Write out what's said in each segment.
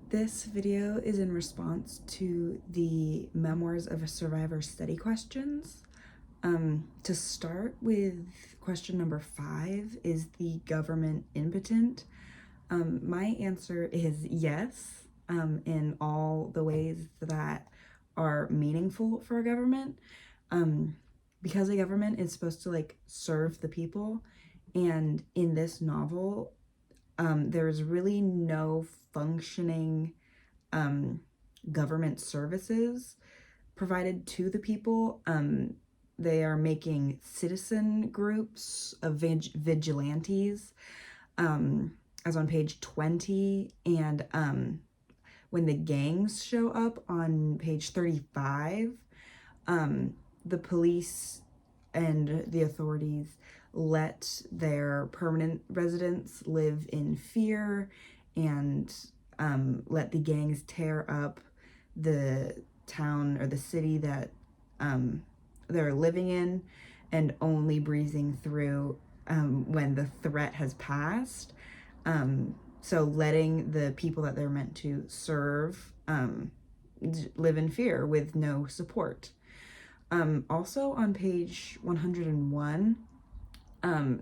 This video is in response to the Memoirs of a Survivor study questions. To start with question number 5, is the government impotent? My answer is yes, in all the ways that are meaningful for a government. Because a government is supposed to serve the people, and in this novel, there's really no functioning government services provided to the people. They are making citizen groups of vigilantes, as on page 20, and when the gangs show up on page 35, the police and the authorities let their permanent residents live in fear and let the gangs tear up the town or the city that they're living in, and only breezing through when the threat has passed. So letting the people that they're meant to serve live in fear with no support. Also on page 101,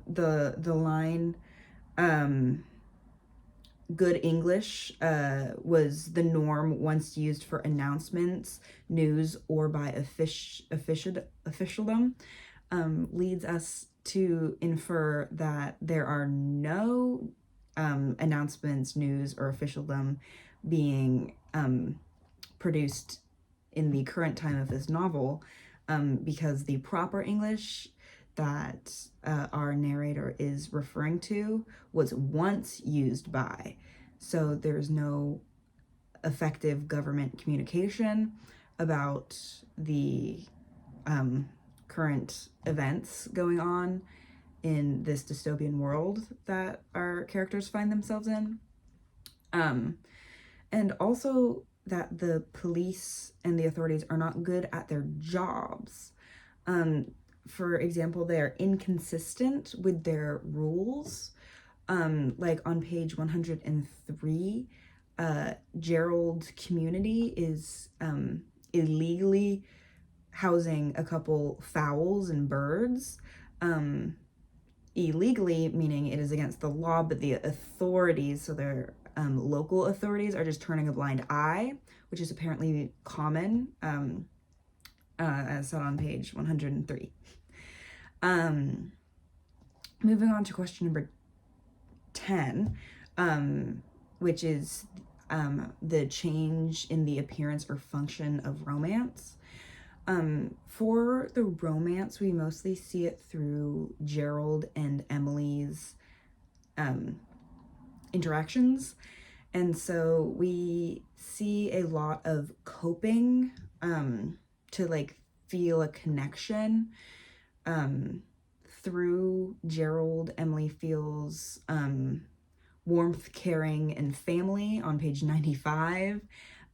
the line, good English was the norm once used for announcements, news, or by officialdom, leads us to infer that there are no announcements, news, or officialdom being produced in the current time of this novel, because the proper English that our narrator is referring to was once used by. So there's no effective government communication about the current events going on in this dystopian world that our characters find themselves in. And also that the police and the authorities are not good at their jobs. For example, they're inconsistent with their rules. Like on page 103, Gerald community is illegally housing a couple fowls and birds. Illegally meaning it is against the law, but the authorities, so their local authorities, are just turning a blind eye, which is apparently common, as said on page 103. Moving on to question number 10, which is the change in the appearance or function of romance. For the romance, we mostly see it through Gerald and Emily's interactions. And so we see a lot of coping to feel a connection. Through Gerald, Emily feels warmth, caring, and family on page 95.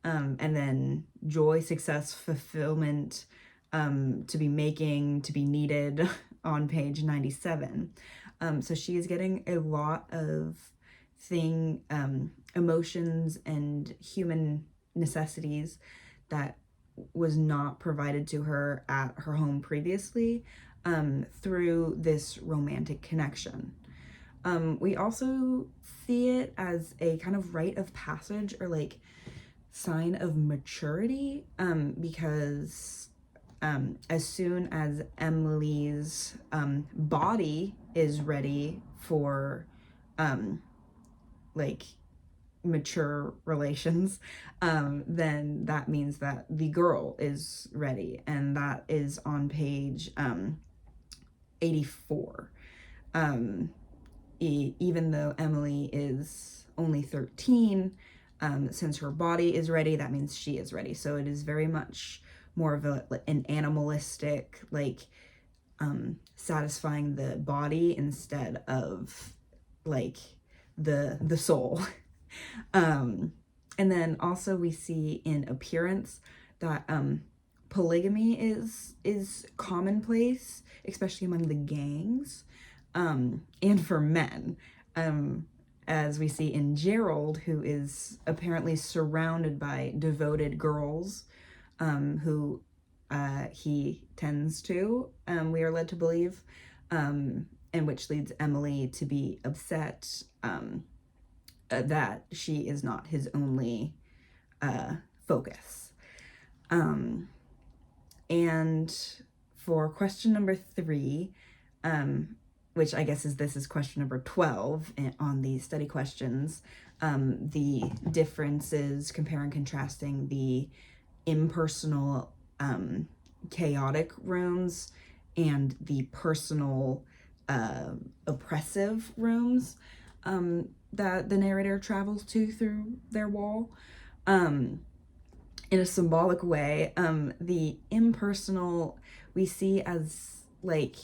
And then joy, success, fulfillment, to be making, to be needed on page 97. So she is getting a lot of emotions and human necessities that was not provided to her at her home previously, through this romantic connection. We also see it as a kind of rite of passage or sign of maturity, because as soon as Emily's body is ready for mature relations, then that means that the girl is ready, and that is on page 84. Even though Emily is only 13, since her body is ready, that means she is ready. So it is very much more of an animalistic, satisfying the body instead of the soul. And then also we see in appearance that polygamy is commonplace, especially among the gangs, and for men. as we see in Gerald, who is apparently surrounded by devoted girls, who he tends to, we are led to believe, and which leads Emily to be upset that she is not his only focus. And for question number 3, which I guess this is question number 12 on the study questions, the differences, comparing and contrasting the impersonal, chaotic rooms and the personal, oppressive rooms that the narrator travels to through their wall. In a symbolic way, the impersonal we see as like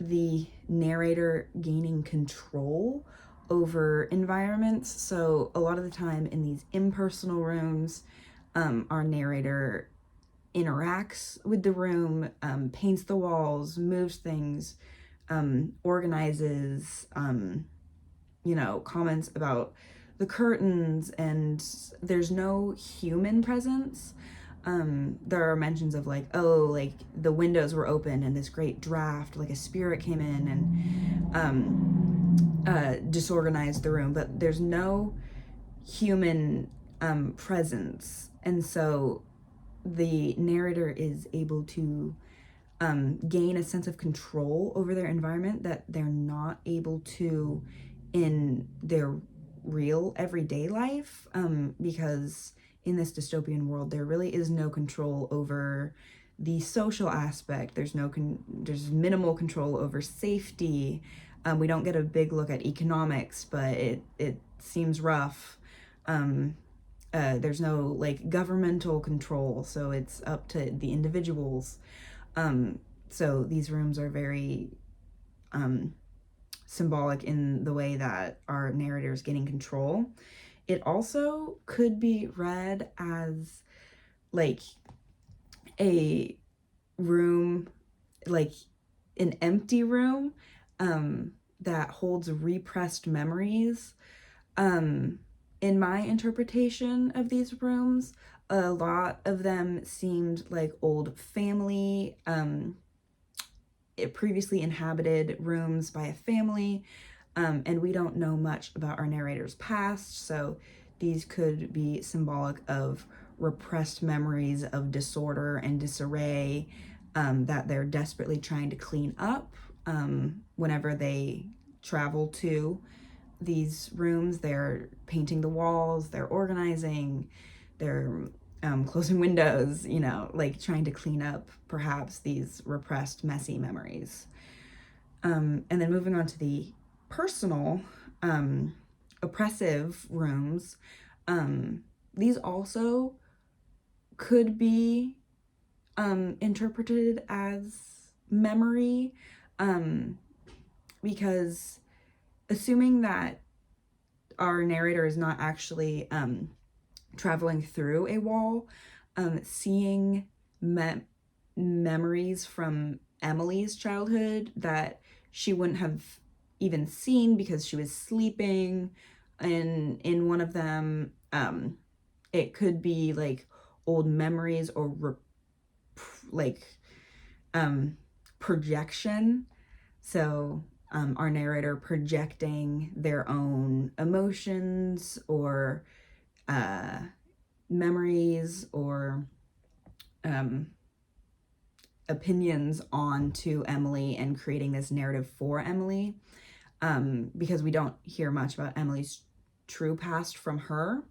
the narrator gaining control over environments. So a lot of the time in these impersonal rooms, our narrator interacts with the room, paints the walls, moves things, organizes, comments about the curtains, and there's no human presence. There are mentions of like, oh, like the windows were open and this great draft, like a spirit came in and disorganized the room, but there's no human presence. And so the narrator is able to gain a sense of control over their environment that they're not able to in their real everyday life, because in this dystopian world there really is no control over the social aspect. There's minimal control over safety. We don't get a big look at economics, but it seems rough. There's no like governmental control, so it's up to the individuals. So these rooms are very symbolic in the way that our narrator is getting control. It also could be read as like a room, like an empty room that holds repressed memories. In my interpretation of these rooms, a lot of them seemed like old family, previously inhabited rooms by a family, and we don't know much about our narrator's past, so these could be symbolic of repressed memories of disorder and disarray that they're desperately trying to clean up. Whenever they travel to these rooms, they're painting the walls, they're organizing, they're closing windows, like trying to clean up perhaps these repressed, messy memories. And then moving on to the personal, oppressive rooms, these also could be interpreted as memory, because assuming that our narrator is not actually traveling through a wall, seeing memories from Emily's childhood that she wouldn't have even seen because she was sleeping in one of them. It could be like old memories or projection. So our narrator projecting their own emotions or memories or opinions onto Emily and creating this narrative for Emily, because we don't hear much about Emily's true past from her.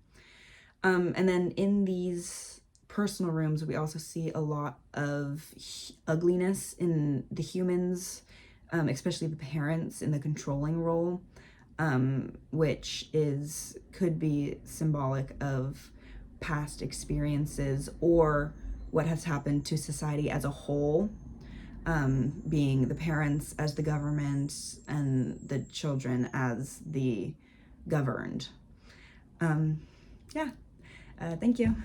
And then in these personal rooms, we also see a lot of ugliness in the humans, especially the parents in the controlling role, which could be symbolic of past experiences or what has happened to society as a whole, being the parents as the government and the children as the governed. Thank you.